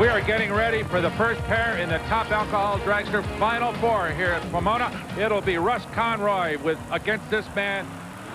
We are getting ready for the first pair in the Top Alcohol Dragster Final Four here at Pomona. It'll be Russ Conroy against this man,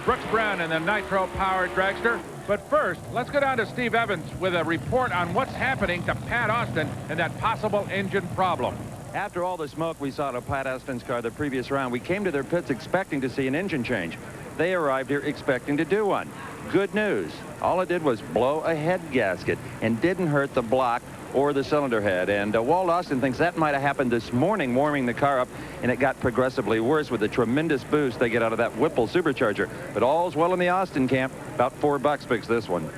Brooks Brown, in the nitro-powered dragster. But first, let's go down to Steve Evans with a report on what's happening to Pat Austin and that possible engine problem. After all the smoke we saw to Pat Austin's car the previous round, we came to their pits expecting to see an engine change. They arrived here expecting to do one. Good news. All it did was blow a head gasket and didn't hurt the block or the cylinder head. And Walt Austin thinks that might have happened this morning warming the car up, and it got progressively worse with the tremendous boost they get out of that Whipple supercharger. But all's well in the Austin camp. About $4 fixed this one.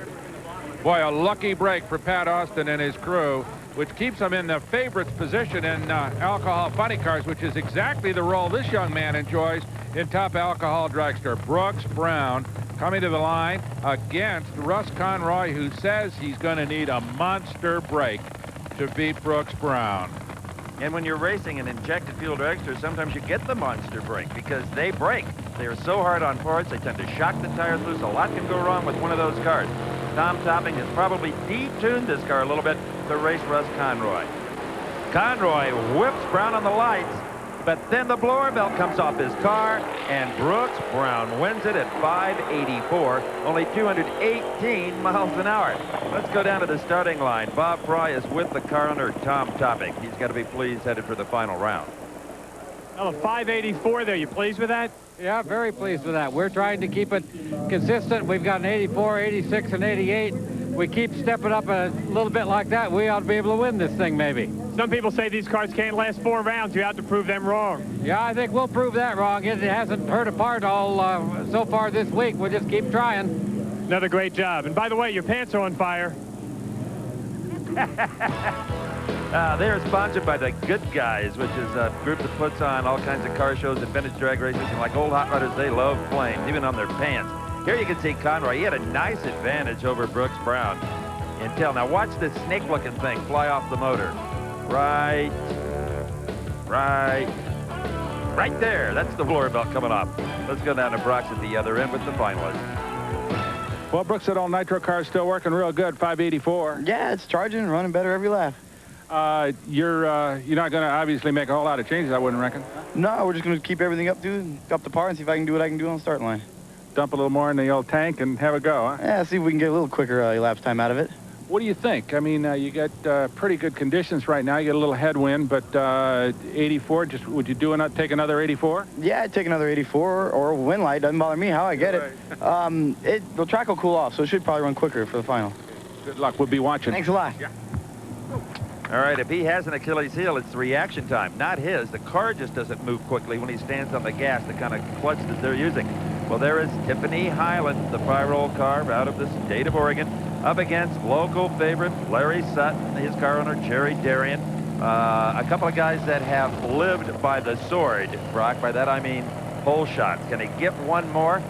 Boy, a lucky break for Pat Austin and his crew, which keeps him in the favorites position in alcohol funny cars, which is exactly the role this young man enjoys in Top Alcohol Dragster. Brooks Brown coming to the line against Russ Conroy, who says he's going to need a monster break to beat Brooks Brown. And when you're racing an injected fuel dragster, sometimes you get the monster brake because they break. They are so hard on parts, they tend to shock the tires loose. A lot can go wrong with one of those cars. Tom Topping has probably detuned this car a little bit to race Russ Conroy. Conroy whips Brown on the lights, but then the blower belt comes off his car, and Brooks Brown wins it at 584, only 218 miles an hour. Let's go down to the starting line. Bob Fry is with the car owner, Tom Topping. He's got to be pleased, headed for the final round. Well, a 584 there. You pleased with that? Yeah, very pleased with that. We're trying to keep it consistent. We've got an 84, 86, and 88. We keep stepping up a little bit like that, we ought to be able to win this thing, maybe. Some people say these cars can't last 4 rounds. You have to prove them wrong. Yeah, I think we'll prove that wrong. It hasn't hurt apart all so far this week. We'll just keep trying. Another great job. And by the way, your pants are on fire. They're sponsored by the Good Guys, which is a group that puts on all kinds of car shows and vintage drag races. And like old hot rodders, they love flames, even on their pants. Here you can see Conroy. He had a nice advantage over Brooks Brown until now. Watch this snake-looking thing fly off the motor. Right there. That's the blower belt coming off. Let's go down to Brock's at the other end with the finalists. Well, Brooks said all nitro cars still working real good, 584. Yeah, it's charging and running better every lap. You're not going to obviously make a whole lot of changes, I wouldn't reckon. No, we're just going to keep everything up to par and see if I can do what I can do on the starting line. Dump a little more in the old tank and have a go, huh? Yeah, see if we can get a little quicker elapsed time out of it. What do you think? I mean, you got pretty good conditions right now. You get a little headwind, but 84, would you take another 84? Yeah, I'd take another 84 or a wind light. Doesn't bother me how I get it. The track will cool off, so it should probably run quicker for the final. Good luck. We'll be watching. Thanks a lot. Yeah. All right, if he has an Achilles heel, it's the reaction time, not his. The car just doesn't move quickly when he stands on the gas, the kind of clutch that they're using. Well, there is Tiffany Highland, the 5-year-old car out of the state of Oregon, up against local favorite Larry Sutton, his car owner, Jerry Darian. A couple of guys that have lived by the sword, Brock. By that I mean hole shots. Can he get one more?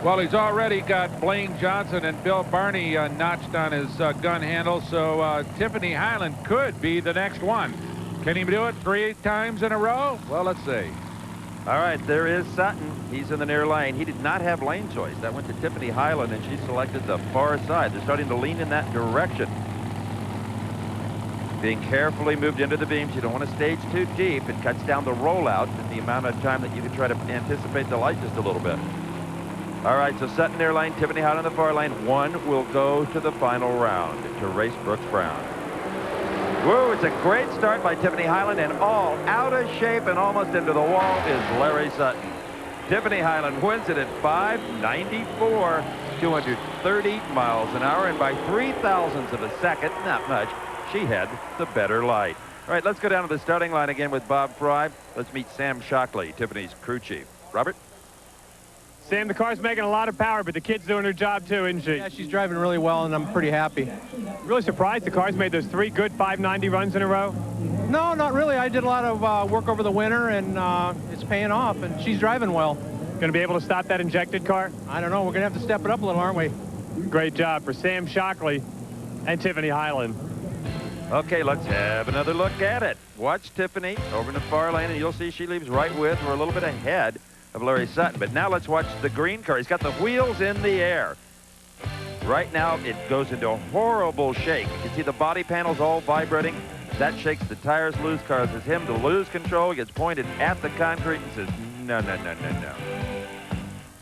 Well, he's already got Blaine Johnson and Bill Barney notched on his gun handle, so Tiffany Highland could be the next one. Can he do it 3 times in a row? Well, let's see. All right, there is Sutton. He's in the near lane. He did not have lane choice. That went to Tiffany Highland, and she selected the far side. They're starting to lean in that direction. Being carefully moved into the beams. You don't want to stage too deep. It cuts down the rollout and the amount of time that you can try to anticipate the light just a little bit. All right, so Sutton near lane, Tiffany Highland on the far lane. One will go to the final round to race Brooks Brown. Whoa, it's a great start by Tiffany Highland, and all out of shape and almost into the wall is Larry Sutton. Tiffany Highland wins it at 594, 230 miles an hour, and by 0.03 of a second, not much, she had the better light. All right, let's go down to the starting line again with Bob Fry. Let's meet Sam Shockley, Tiffany's crew chief. Robert? Sam, the car's making a lot of power, but the kid's doing her job too, isn't she? Yeah, she's driving really well, and I'm pretty happy. Really surprised the car's made those 3 good 590 runs in a row? No, not really. I did a lot of work over the winter, and it's paying off, and she's driving well. Going to be able to stop that injected car? I don't know. We're going to have to step it up a little, aren't we? Great job for Sam Shockley and Tiffany Highland. Okay, let's have another look at it. Watch Tiffany over in the far lane, and you'll see she leaves right with or a little bit ahead of Larry Sutton. But now let's watch the green car. He's got the wheels in the air. Right now, it goes into a horrible shake. You can see the body panels all vibrating. That shakes the tires loose, causes him to lose control. He gets pointed at the concrete and says, no, no, no, no, no.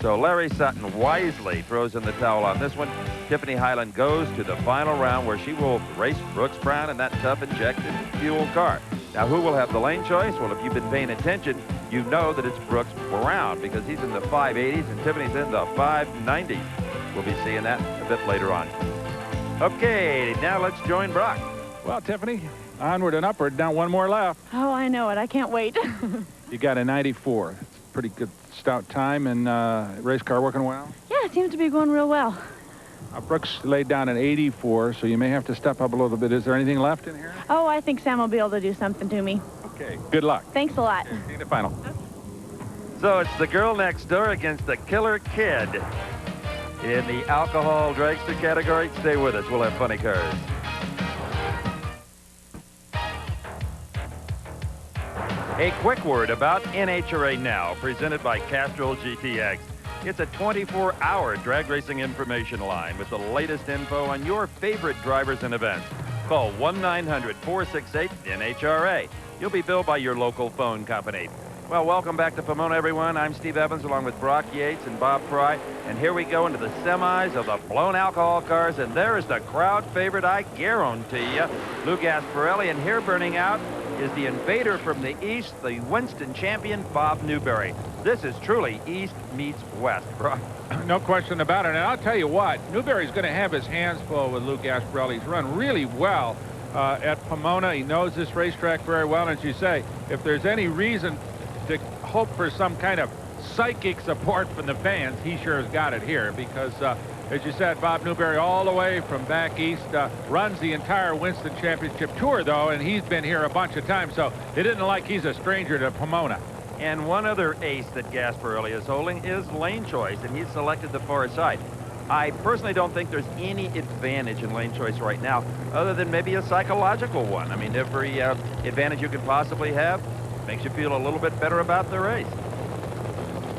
So Larry Sutton wisely throws in the towel on this one. Tiffany Highland goes to the final round where she will race Brooks Brown in that tough injected fuel car. Now, who will have the lane choice? Well, if you've been paying attention, you know that it's Brooks Brown because he's in the 580s and Tiffany's in the 590s. We'll be seeing that a bit later on. Okay, now let's join Brock. Well, Tiffany, onward and upward. Now one more left. Oh, I know it. I can't wait. You got a 94. Pretty good stout time, and race car working well? Yeah, it seems to be going real well. Brooks laid down an 84, so you may have to step up a little bit. Is there anything left in here? Oh, I think Sam will be able to do something to me. Okay, good luck. Thanks a lot. See you in the final. So it's the girl next door against the killer kid in the alcohol dragster category. Stay with us. We'll have funny cars. A quick word about NHRA Now, presented by Castrol GTX. It's a 24-hour drag racing information line with the latest info on your favorite drivers and events. Call 1-900-468-NHRA. You'll be billed by your local phone company. Well, welcome back to Pomona, everyone. I'm Steve Evans along with Brock Yates and Bob Fry. And here we go into the semis of the blown alcohol cars. And there is the crowd favorite, I guarantee you, Lou Gasparelli. And here burning out is the invader from the east, the Winston champion, Bob Newberry. This is truly east meets west, Brock. No question about it. And I'll tell you what, Newberry's going to have his hands full with Lou Gasparelli. He's run really well at Pomona. He knows this racetrack very well. And as you say, if there's any reason to hope for some kind of psychic support from the fans, he sure has got it here because, as you said, Bob Newberry all the way from back east runs the entire Winston Championship Tour, though, and he's been here a bunch of times, so it isn't like he's a stranger to Pomona. And one other ace that Gasparelli is holding is lane choice, and he's selected the far side. I personally don't think there's any advantage in lane choice right now, other than maybe a psychological one. I mean, every advantage you could possibly have makes you feel a little bit better about the race.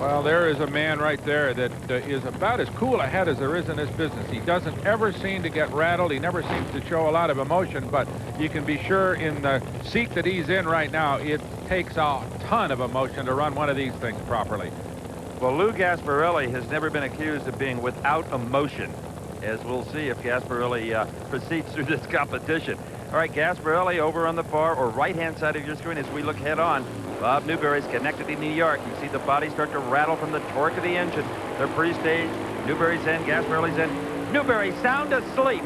Well, there is a man right there that is about as cool a head as there is in this business. He doesn't ever seem to get rattled. He never seems to show a lot of emotion, but you can be sure in the seat that he's in right now, it takes a ton of emotion to run one of these things properly. Well, Lou Gasparelli has never been accused of being without emotion, as we'll see if Gasparelli proceeds through this competition. All right, Gasparelli over on the far or right-hand side of your screen as we look head-on. Bob Newberry's connected in New York. You see the body start to rattle from the torque of the engine. They're pre-staged. Newberry's in, Gasparelli's in. Newberry sound asleep.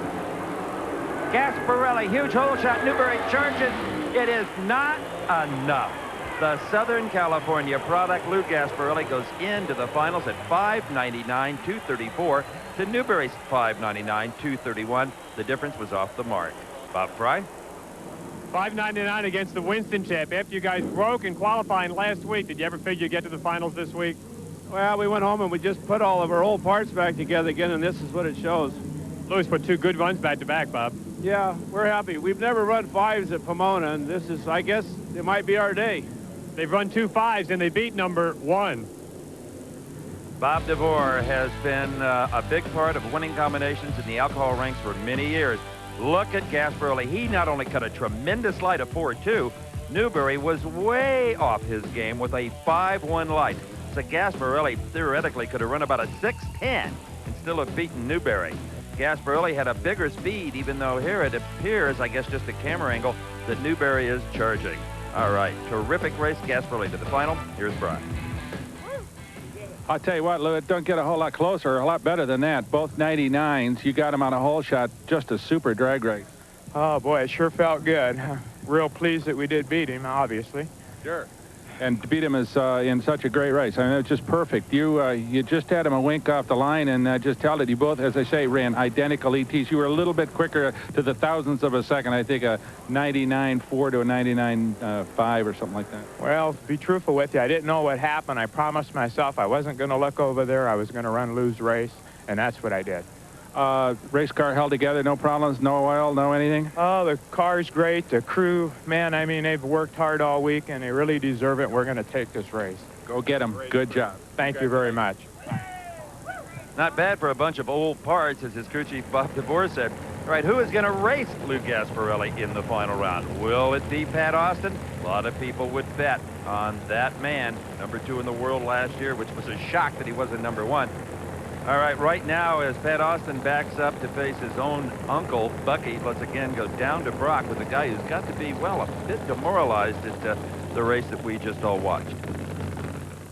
Gasparelli, huge hole shot. Newberry charges. It is not enough. The Southern California product, Lou Gasparelli, goes into the finals at 599.234 to Newberry's 599.231. The difference was off the mark. Bob Fry? 599 against the Winston champ. After you guys broke in qualifying last week, did you ever figure you'd get to the finals this week? Well, we went home and we just put all of our old parts back together again, and this is what it shows. Lewis put two good runs back to back, Bob. Yeah, we're happy. We've never run fives at Pomona, and this is, I guess, it might be our day. They've run 2 5s, and they beat number 1. Bob DeVore has been a big part of winning combinations in the alcohol ranks for many years. Look at Gasparelli. He not only cut a tremendous light of 4.2, Newberry was way off his game with a 5.1 light. So Gasparelli theoretically could have run about a 6.10 and still have beaten Newberry. Gasparelli had a bigger speed, even though here it appears, I guess just a camera angle, that Newberry is charging. All right, terrific race. Gasparelli to the final. Here's Brian. I'll tell you what, Lou, it don't get a whole lot closer, a lot better than that. Both 99s, you got him on a hole shot, just a super drag race. Oh, boy, it sure felt good. Real pleased that we did beat him, obviously. Sure. And to beat him is in such a great race. I mean, it's just perfect. You just had him a wink off the line and just held it. You both, as I say, ran identical ETs. You were a little bit quicker to the thousandths of a second. I think a 99.4 to a 99.5 or something like that. Well, to be truthful with you, I didn't know what happened. I promised myself I wasn't going to look over there. I was going to run Lou's race, and that's what I did. Race car held together, no problems, no oil, no anything? Oh, the car's great. The crew, man, I mean, they've worked hard all week, and they really deserve it. We're going to take this race. Go get them. Good job. Thank you very much. Not bad for a bunch of old parts, as his crew chief Bob DeVore said. All right, who is going to race Lou Gasparelli in the final round? Will it be Pat Austin? A lot of people would bet on that man, #2 in the world last year, which was a shock that he wasn't #1. All right now, as Pat Austin backs up to face his own uncle, Bucky, let's again go down to Brock with a guy who's got to be, well, a bit demoralized at the race that we just all watched.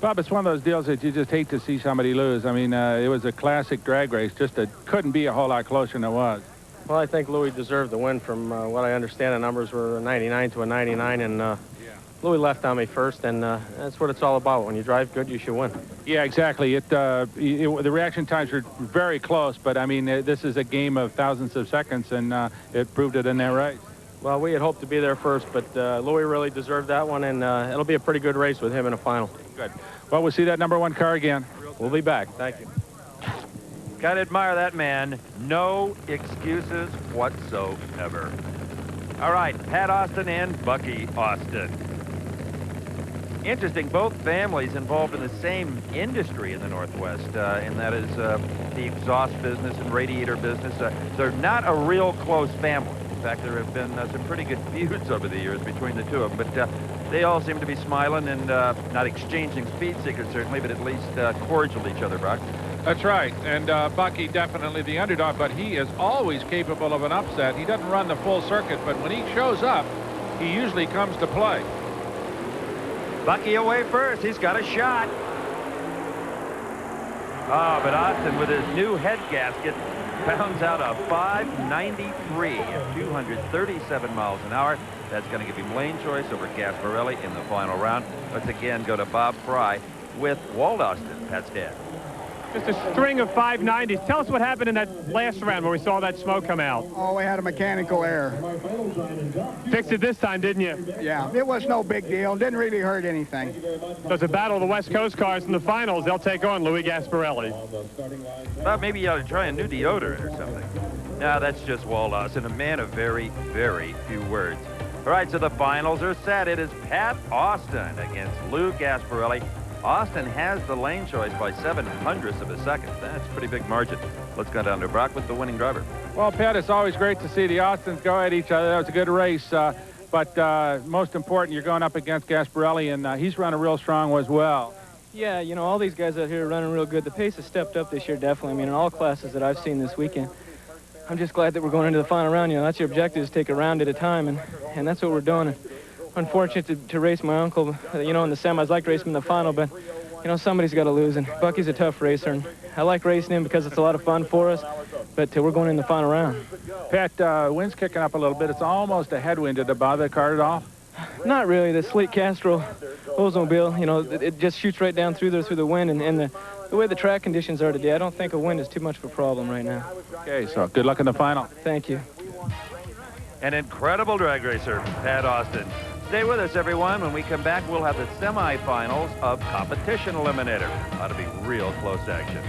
Bob, it's one of those deals that you just hate to see somebody lose. I mean, it was a classic drag race. Just couldn't be a whole lot closer than it was. Well, I think Louis deserved the win. From what I understand, the numbers were a 99 to a 99, and Louis left on me first, and that's what it's all about. When you drive good, you should win. Yeah, exactly. The reaction times were very close, but I mean, this is a game of thousands of seconds, and it proved it in that race. Well, we had hoped to be there first, but Louis really deserved that one, and it'll be a pretty good race with him in a final. Good. Well, we'll see that #1 car again. We'll be back. Thank you. Gotta admire that man. No excuses whatsoever. All right, Pat Austin and Bucky Austin. Interesting, both families involved in the same industry in the Northwest, and that is the exhaust business and radiator business. They're not a real close family. In fact, there have been some pretty good feuds over the years between the two of them, but they all seem to be smiling and not exchanging speed secrets, certainly, but at least cordial each other, Brock. That's right, and Bucky definitely the underdog, but he is always capable of an upset. He doesn't run the full circuit, but when he shows up, he usually comes to play. Bucky away first. He's got a shot. Oh, but Austin, with his new head gasket, pounds out a 593 at 237 miles an hour. That's going to give him lane choice over Gasparelli in the final round. Let's again go to Bob Fry with Walt Austin, Pat's dad. Just a string of 590s. Tell us what happened in that last round where we saw that smoke come out. Oh, we had a mechanical error. Fixed it this time, didn't you? Yeah, it was no big deal. Didn't really hurt anything. So it's a battle of the West Coast cars in the finals. They'll take on Louis Gasparelli. Well, maybe you ought to try a new deodorant or something. No, that's just Walt Austin, a man of very, very few words. All right, so the finals are set. It is Pat Austin against Lou Gasparelli. Austin has the lane choice by 7/100ths of a second. That's a pretty big margin. Let's go down to Brock with the winning driver. Well, Pat, it's always great to see the Austins go at each other. That was a good race. But most important, you're going up against Gasparelli, and he's running real strong as well. Yeah, you know, all these guys out here are running real good. The pace has stepped up this year, definitely. I mean, in all classes that I've seen this weekend. I'm just glad that we're going into the final round. You know, that's your objective, is take a round at a time, and that's what we're doing. And unfortunate to race my uncle, you know, in the semis. I'd like to race him in the final, but, you know, somebody's got to lose, and Bucky's a tough racer, and I like racing him because it's a lot of fun for us, but we're going in the final round. Pat, wind's kicking up a little bit. It's almost a headwind. Did it bother the car at all? Not really. The Sleek Castrol Oldsmobile, you know, it just shoots right down through there through the wind, and the way the track conditions are today, I don't think a wind is too much of a problem right now. Okay, so good luck in the final. Thank you. An incredible drag racer, Pat Austin. Stay with us, everyone. When we come back, we'll have the semifinals of Competition Eliminator. Ought to be real close action.